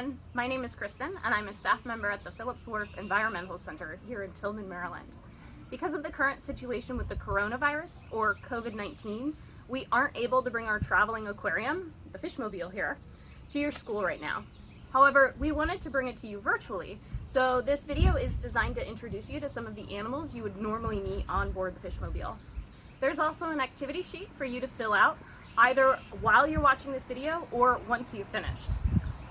everyone, my name is Kristen and I'm a staff member at the Phillips Wharf Environmental Center here in Tillman, Maryland. Because of the current situation with the coronavirus, or COVID-19, we aren't able to bring our traveling aquarium, the Fishmobile here, to your school right now. However, we wanted to bring it to you virtually, so this video is designed to introduce you to some of the animals you would normally meet on board the Fishmobile. There's also an activity sheet for you to fill out either while you're watching this video or once you've finished.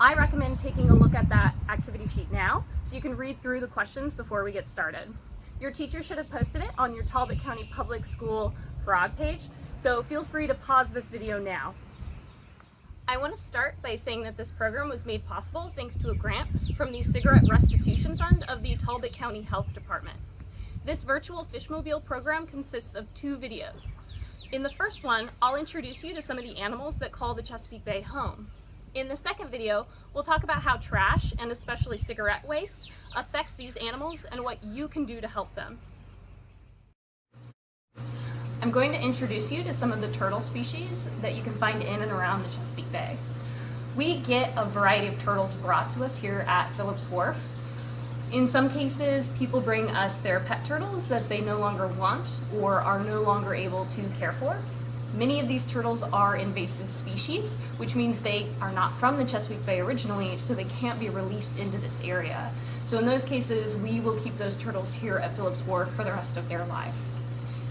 I recommend taking a look at that activity sheet now so you can read through the questions before we get started. Your teacher should have posted it on your Talbot County Public School frog page, so feel free to pause this video now. I want to start by saying that this program was made possible thanks to a grant from the Cigarette Restitution Fund of the Talbot County Health Department. This virtual Fishmobile program consists of 2 videos. In the first one, I'll introduce you to some of the animals that call the Chesapeake Bay home. In the second video, we'll talk about how trash, and especially cigarette waste, affects these animals and what you can do to help them. I'm going to introduce you to some of the turtle species that you can find in and around the Chesapeake Bay. We get a variety of turtles brought to us here at Phillips Wharf. In some cases, people bring us their pet turtles that they no longer want or are no longer able to care for. Many of these turtles are invasive species, which means they are not from the Chesapeake Bay originally, so they can't be released into this area. So in those cases, we will keep those turtles here at Phillips Wharf for the rest of their lives.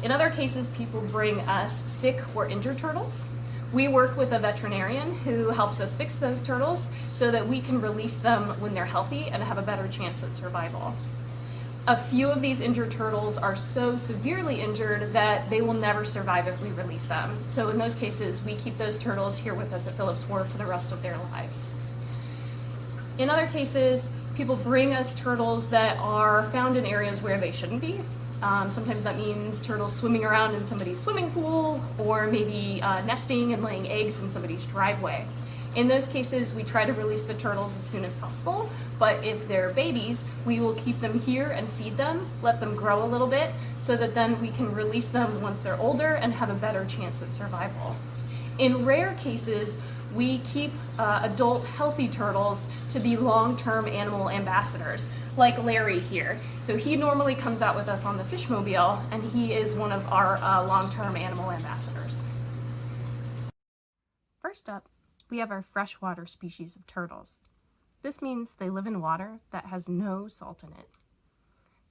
In other cases, people bring us sick or injured turtles. We work with a veterinarian who helps us fix those turtles so that we can release them when they're healthy and have a better chance at survival. A few of these injured turtles are so severely injured that they will never survive if we release them. So in those cases, we keep those turtles here with us at Phillips Wharf for the rest of their lives. In other cases, people bring us turtles that are found in areas where they shouldn't be. Sometimes that means turtles swimming around in somebody's swimming pool, or maybe nesting and laying eggs in somebody's driveway. In those cases, we try to release the turtles as soon as possible, but if they're babies, we will keep them here and feed them, let them grow a little bit, so that then we can release them once they're older and have a better chance of survival. In rare cases, we keep adult healthy turtles to be long-term animal ambassadors, like Larry here. So he normally comes out with us on the Fishmobile, and he is one of our long-term animal ambassadors. First up, we have our freshwater species of turtles. This means they live in water that has no salt in it.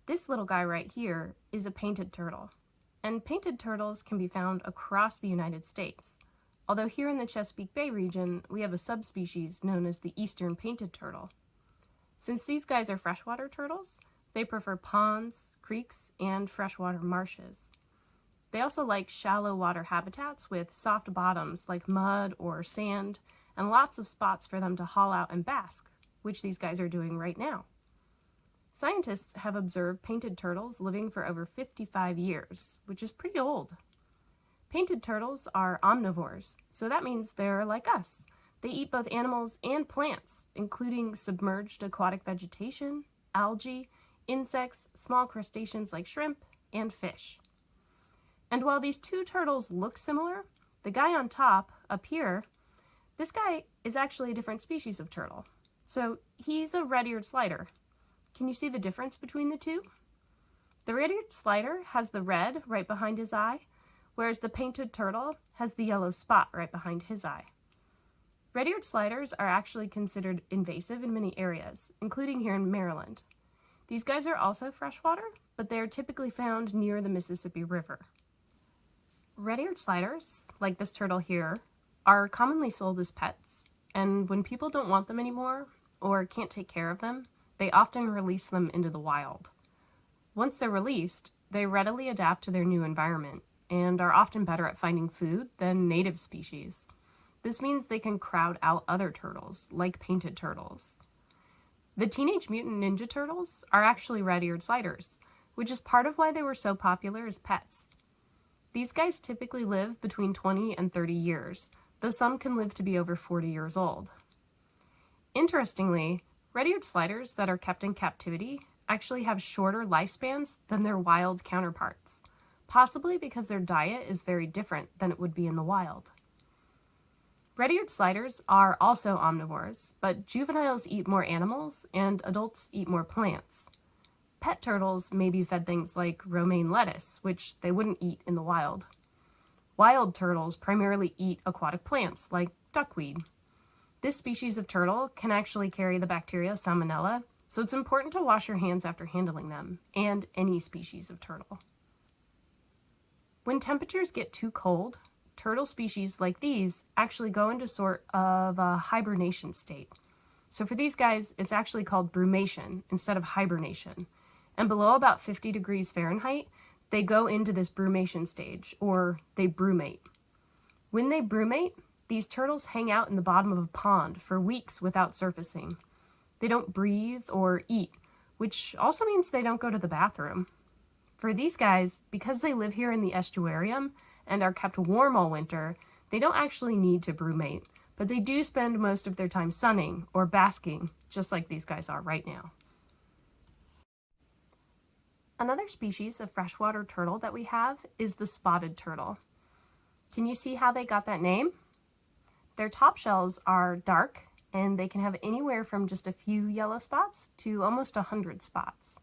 This little guy right here is a painted turtle, and painted turtles can be found across the United States. Although here in the Chesapeake Bay region, we have a subspecies known as the eastern painted turtle. Since these guys are freshwater turtles, they prefer ponds, creeks, and freshwater marshes. They also like shallow water habitats with soft bottoms like mud or sand, and lots of spots for them to haul out and bask, which these guys are doing right now. Scientists have observed painted turtles living for over 55 years, which is pretty old. Painted turtles are omnivores, so that means they're like us. They eat both animals and plants, including submerged aquatic vegetation, algae, insects, small crustaceans like shrimp, and fish. And while these 2 turtles look similar, the guy on top, up here, this guy is actually a different species of turtle. So he's a red-eared slider. Can you see the difference between the 2? The red-eared slider has the red right behind his eye, whereas the painted turtle has the yellow spot right behind his eye. Red-eared sliders are actually considered invasive in many areas, including here in Maryland. These guys are also freshwater, but they are typically found near the Mississippi River. Red-eared sliders, like this turtle here, are commonly sold as pets, and when people don't want them anymore or can't take care of them, they often release them into the wild. Once they're released, they readily adapt to their new environment and are often better at finding food than native species. This means they can crowd out other turtles, like painted turtles. The Teenage Mutant Ninja Turtles are actually red-eared sliders, which is part of why they were so popular as pets. These guys typically live between 20 and 30 years, though some can live to be over 40 years old. Interestingly, red-eared sliders that are kept in captivity actually have shorter lifespans than their wild counterparts, possibly because their diet is very different than it would be in the wild. Red-eared sliders are also omnivores, but juveniles eat more animals and adults eat more plants. Pet turtles may be fed things like romaine lettuce, which they wouldn't eat in the wild. Wild turtles primarily eat aquatic plants like duckweed. This species of turtle can actually carry the bacteria Salmonella, so it's important to wash your hands after handling them, and any species of turtle. When temperatures get too cold, turtle species like these actually go into sort of a hibernation state. So for these guys, it's actually called brumation instead of hibernation. And below about 50 degrees Fahrenheit, they go into this brumation stage, or they brumate. When they brumate, these turtles hang out in the bottom of a pond for weeks without surfacing. They don't breathe or eat, which also means they don't go to the bathroom. For these guys, because they live here in the estuarium and are kept warm all winter, they don't actually need to brumate, but they do spend most of their time sunning or basking, just like these guys are right now. Another species of freshwater turtle that we have is the spotted turtle. Can you see how they got that name? Their top shells are dark, and they can have anywhere from just a few yellow spots to almost 100 spots.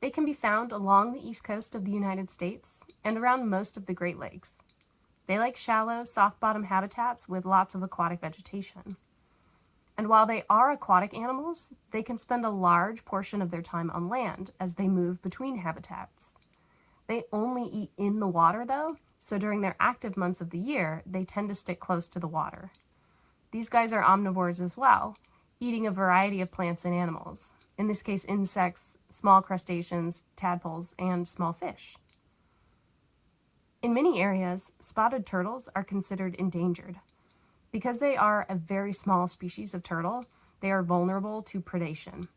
They can be found along the east coast of the United States and around most of the Great Lakes. They like shallow, soft-bottom habitats with lots of aquatic vegetation. And while they are aquatic animals, they can spend a large portion of their time on land as they move between habitats. They only eat in the water, though, so during their active months of the year, they tend to stick close to the water. These guys are omnivores as well, eating a variety of plants and animals. In this case, insects, small crustaceans, tadpoles, and small fish. In many areas, spotted turtles are considered endangered. Because they are a very small species of turtle, they are vulnerable to predation.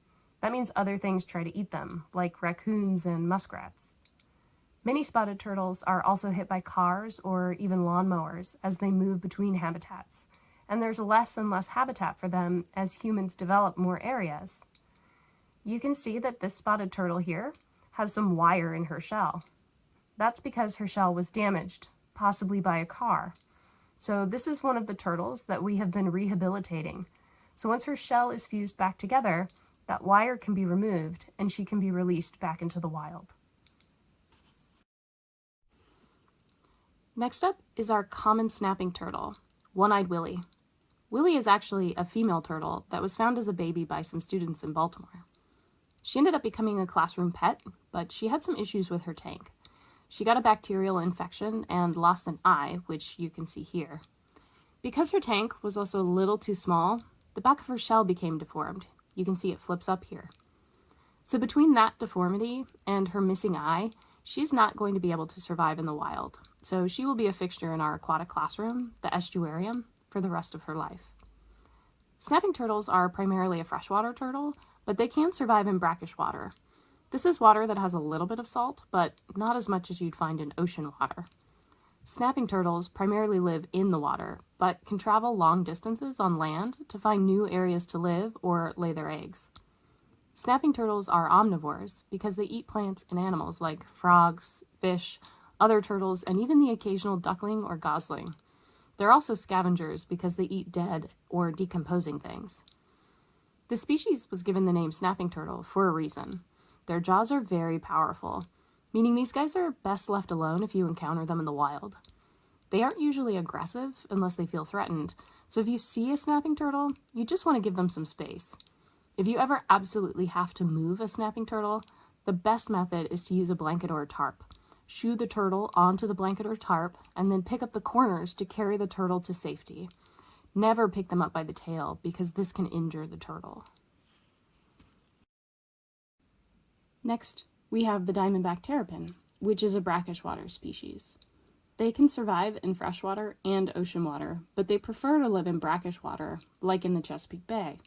That means other things try to eat them, like raccoons and muskrats. Many spotted turtles are also hit by cars or even lawnmowers as they move between habitats, and there's less and less habitat for them as humans develop more areas. You can see that this spotted turtle here has some wire in her shell. That's because her shell was damaged, possibly by a car. So this is one of the turtles that we have been rehabilitating. So once her shell is fused back together, that wire can be removed and she can be released back into the wild. Next up is our common snapping turtle, one-eyed Willie. Willie is actually a female turtle that was found as a baby by some students in Baltimore. She ended up becoming a classroom pet, but she had some issues with her tank. She got a bacterial infection and lost an eye, which you can see here. Because her tank was also a little too small, the back of her shell became deformed. You can see it flips up here. So between that deformity and her missing eye, she's not going to be able to survive in the wild. So she will be a fixture in our aquatic classroom, the estuarium, for the rest of her life. Snapping turtles are primarily a freshwater turtle, but they can survive in brackish water. This is water that has a little bit of salt, but not as much as you'd find in ocean water. Snapping turtles primarily live in the water, but can travel long distances on land to find new areas to live or lay their eggs. Snapping turtles are omnivores because they eat plants and animals like frogs, fish, other turtles, and even the occasional duckling or gosling. They're also scavengers because they eat dead or decomposing things. The species was given the name snapping turtle for a reason. Their jaws are very powerful, meaning these guys are best left alone if you encounter them in the wild. They aren't usually aggressive unless they feel threatened, so if you see a snapping turtle, you just want to give them some space. If you ever absolutely have to move a snapping turtle, the best method is to use a blanket or a tarp. Shoo the turtle onto the blanket or tarp, and then pick up the corners to carry the turtle to safety. Never pick them up by the tail, because this can injure the turtle. Next, we have the diamondback terrapin, which is a brackish water species. They can survive in freshwater and ocean water, but they prefer to live in brackish water, like in the Chesapeake Bay.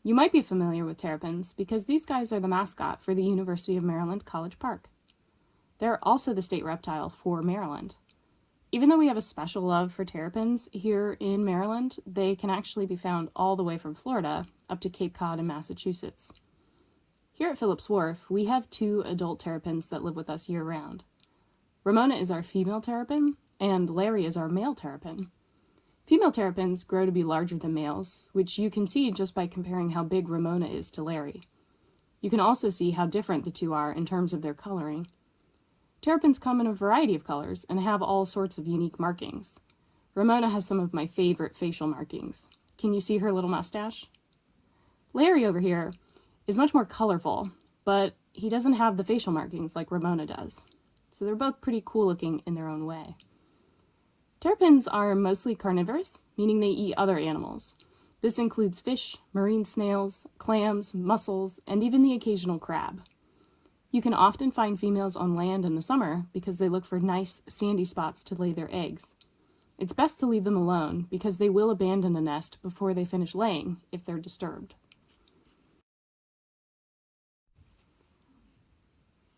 You might be familiar with terrapins because these guys are the mascot for the University of Maryland College Park. They're also the state reptile for Maryland. Even though we have a special love for terrapins here in Maryland, they can actually be found all the way from Florida up to Cape Cod in Massachusetts. Here at Phillips Wharf, we have 2 adult terrapins that live with us year-round. Ramona is our female terrapin, and Larry is our male terrapin. Female terrapins grow to be larger than males, which you can see just by comparing how big Ramona is to Larry. You can also see how different the two are in terms of their coloring. Terrapins come in a variety of colors and have all sorts of unique markings. Ramona has some of my favorite facial markings. Can you see her little mustache? Larry over here is much more colorful, but he doesn't have the facial markings like Ramona does. So they're both pretty cool looking in their own way. Terrapins are mostly carnivorous, meaning they eat other animals. This includes fish, marine snails, clams, mussels, and even the occasional crab. You can often find females on land in the summer because they look for nice, sandy spots to lay their eggs. It's best to leave them alone because they will abandon a nest before they finish laying if they're disturbed.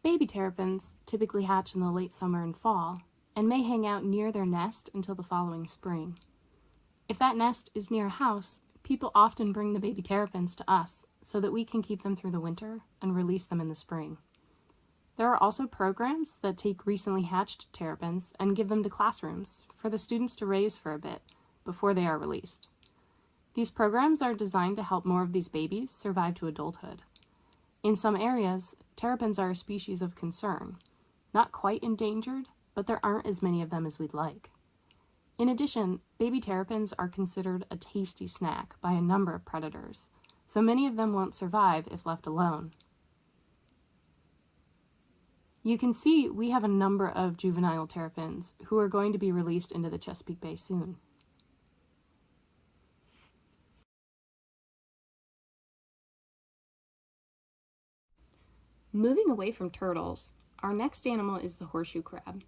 Baby terrapins typically hatch in the late summer and fall, and may hang out near their nest until the following spring. If that nest is near a house, people often bring the baby terrapins to us so that we can keep them through the winter and release them in the spring. There are also programs that take recently hatched terrapins and give them to classrooms for the students to raise for a bit before they are released. These programs are designed to help more of these babies survive to adulthood. In some areas, terrapins are a species of concern, not quite endangered, but there aren't as many of them as we'd like. In addition, baby terrapins are considered a tasty snack by a number of predators, so many of them won't survive if left alone. You can see we have a number of juvenile terrapins who are going to be released into the Chesapeake Bay soon. Moving away from turtles, our next animal is the horseshoe crab.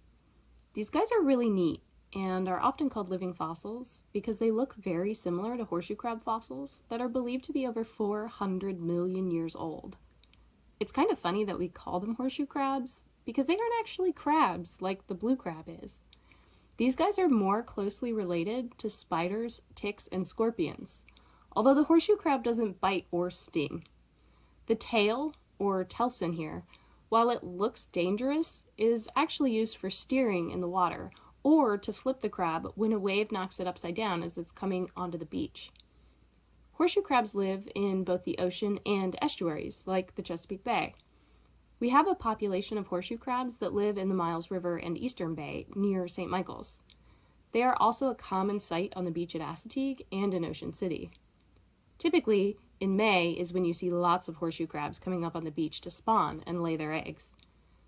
These guys are really neat and are often called living fossils because they look very similar to horseshoe crab fossils that are believed to be over 400 million years old. It's kind of funny that we call them horseshoe crabs because they aren't actually crabs like the blue crab is. These guys are more closely related to spiders, ticks, and scorpions, although the horseshoe crab doesn't bite or sting. The tail, or telson here, while it looks dangerous, is actually used for steering in the water or to flip the crab when a wave knocks it upside down as it's coming onto the beach. Horseshoe crabs live in both the ocean and estuaries, like the Chesapeake Bay. We have a population of horseshoe crabs that live in the Miles River and Eastern Bay near St. Michael's. They are also a common sight on the beach at Assateague and in Ocean City. Typically, in May is when you see lots of horseshoe crabs coming up on the beach to spawn and lay their eggs.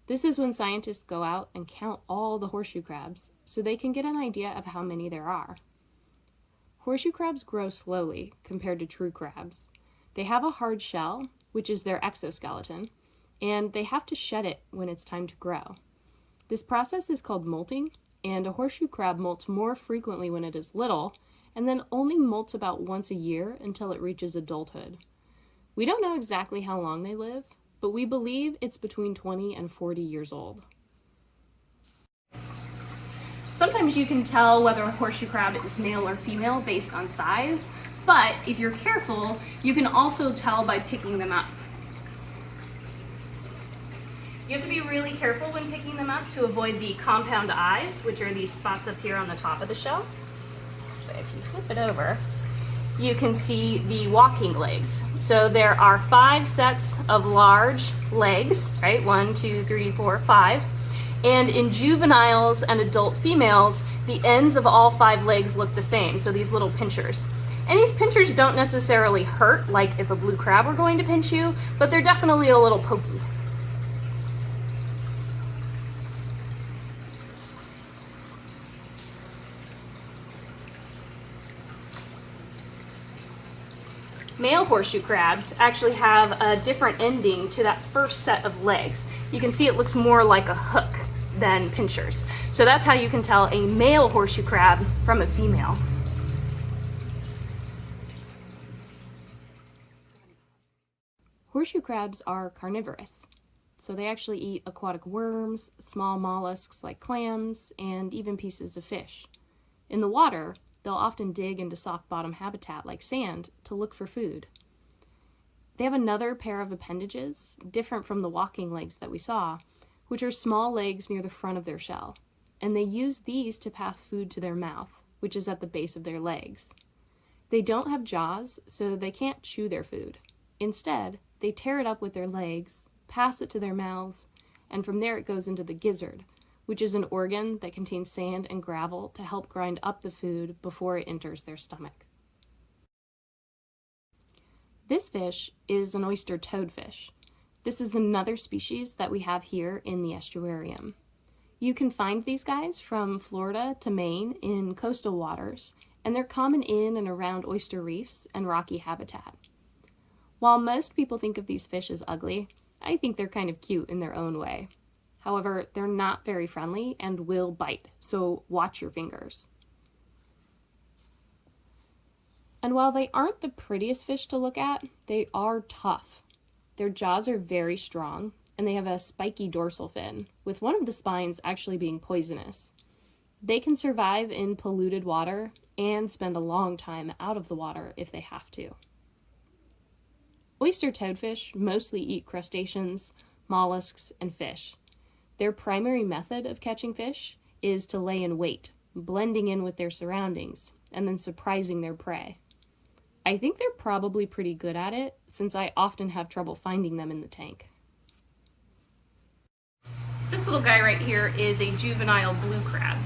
This is when scientists go out and count all the horseshoe crabs so they can get an idea of how many there are. Horseshoe crabs grow slowly compared to true crabs. They have a hard shell, which is their exoskeleton, and they have to shed it when it's time to grow. This process is called molting, and a horseshoe crab molts more frequently when it is little, and then only molts about once a year until it reaches adulthood. We don't know exactly how long they live, but we believe it's between 20 and 40 years old. Sometimes you can tell whether a horseshoe crab is male or female based on size, but if you're careful, you can also tell by picking them up. You have to be really careful when picking them up to avoid the compound eyes, which are these spots up here on the top of the shell. But if you flip it over, you can see the walking legs. So there are 5 sets of large legs, right? 1, 2, 3, 4, 5. And in juveniles and adult females, the ends of all 5 legs look the same, so these little pinchers. And these pinchers don't necessarily hurt like if a blue crab were going to pinch you, but they're definitely a little pokey. Male horseshoe crabs actually have a different ending to that first set of legs. You can see it looks more like a hook than pinchers. So that's how you can tell a male horseshoe crab from a female. Horseshoe crabs are carnivorous. So they actually eat aquatic worms, small mollusks like clams, and even pieces of fish. In the water, they'll often dig into soft bottom habitat like sand to look for food. They have another pair of appendages, different from the walking legs that we saw, which are small legs near the front of their shell, and they use these to pass food to their mouth, which is at the base of their legs. They don't have jaws, so they can't chew their food. Instead, they tear it up with their legs, pass it to their mouths, and from there it goes into the gizzard, which is an organ that contains sand and gravel to help grind up the food before it enters their stomach. This fish is an oyster toadfish. This is another species that we have here in the estuarium. You can find these guys from Florida to Maine in coastal waters, and they're common in and around oyster reefs and rocky habitat. While most people think of these fish as ugly, I think they're kind of cute in their own way. However, they're not very friendly and will bite, so watch your fingers. And while they aren't the prettiest fish to look at, they are tough. Their jaws are very strong, and they have a spiky dorsal fin, with one of the spines actually being poisonous. They can survive in polluted water and spend a long time out of the water if they have to. Oyster toadfish mostly eat crustaceans, mollusks, and fish. Their primary method of catching fish is to lay in wait, blending in with their surroundings, and then surprising their prey. I think they're probably pretty good at it, since I often have trouble finding them in the tank. This little guy right here is a juvenile blue crab.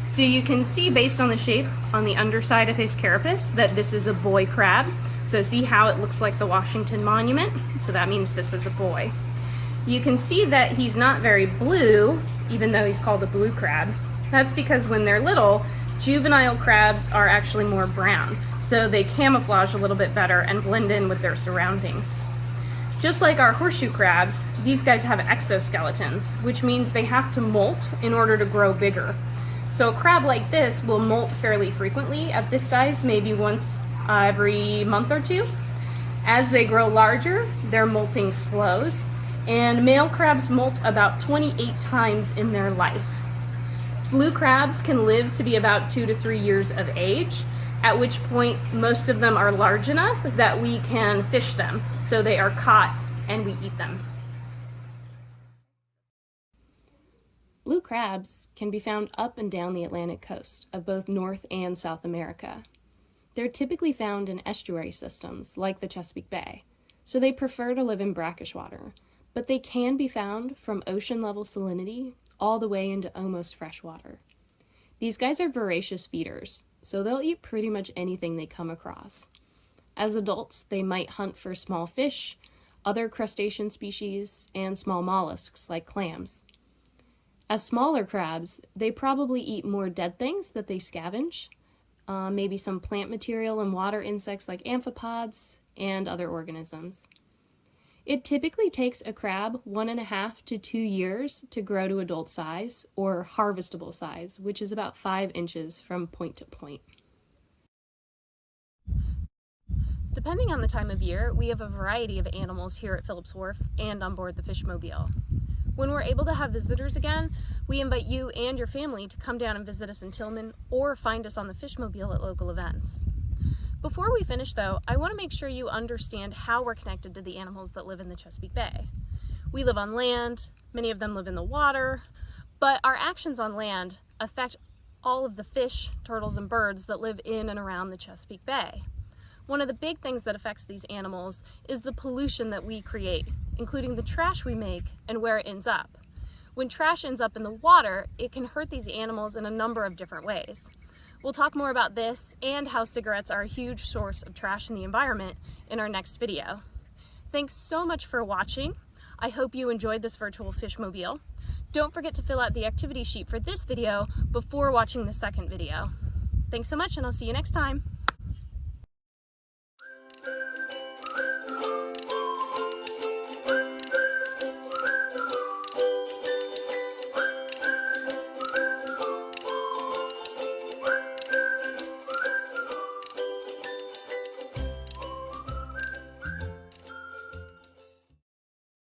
So you can see based on the shape on the underside of his carapace that this is a boy crab. So see how it looks like the Washington Monument? So that means this is a boy. You can see that he's not very blue, even though he's called a blue crab. That's because when they're little, juvenile crabs are actually more brown. So they camouflage a little bit better and blend in with their surroundings. Just like our horseshoe crabs, these guys have exoskeletons, which means they have to molt in order to grow bigger. So a crab like this will molt fairly frequently at this size, maybe once every month or two. As they grow larger, their molting slows, and male crabs molt about 28 times in their life. Blue crabs can live to be about 2 to 3 years of age, at which point most of them are large enough that we can fish them. So they are caught and we eat them. Blue crabs can be found up and down the Atlantic coast of both North and South America. They're typically found in estuary systems like the Chesapeake Bay, so they prefer to live in brackish water, but they can be found from ocean level salinity all the way into almost fresh water. These guys are voracious feeders, so they'll eat pretty much anything they come across. As adults, they might hunt for small fish, other crustacean species, and small mollusks like clams. As smaller crabs, they probably eat more dead things that they scavenge, maybe some plant material and water insects like amphipods and other organisms. It typically takes a crab 1.5 to 2 years to grow to adult size, or harvestable size, which is about 5 inches from point to point. Depending on the time of year, we have a variety of animals here at Phillips Wharf and on board the Fishmobile. When we're able to have visitors again, we invite you and your family to come down and visit us in Tillman or find us on the Fishmobile at local events. Before we finish though, I want to make sure you understand how we're connected to the animals that live in the Chesapeake Bay. We live on land, many of them live in the water, but our actions on land affect all of the fish, turtles, and birds that live in and around the Chesapeake Bay. One of the big things that affects these animals is the pollution that we create, including the trash we make and where it ends up. When trash ends up in the water, it can hurt these animals in a number of different ways. We'll talk more about this and how cigarettes are a huge source of trash in the environment in our next video. Thanks so much for watching. I hope you enjoyed this virtual Fishmobile. Don't forget to fill out the activity sheet for this video before watching the second video. Thanks so much, and I'll see you next time.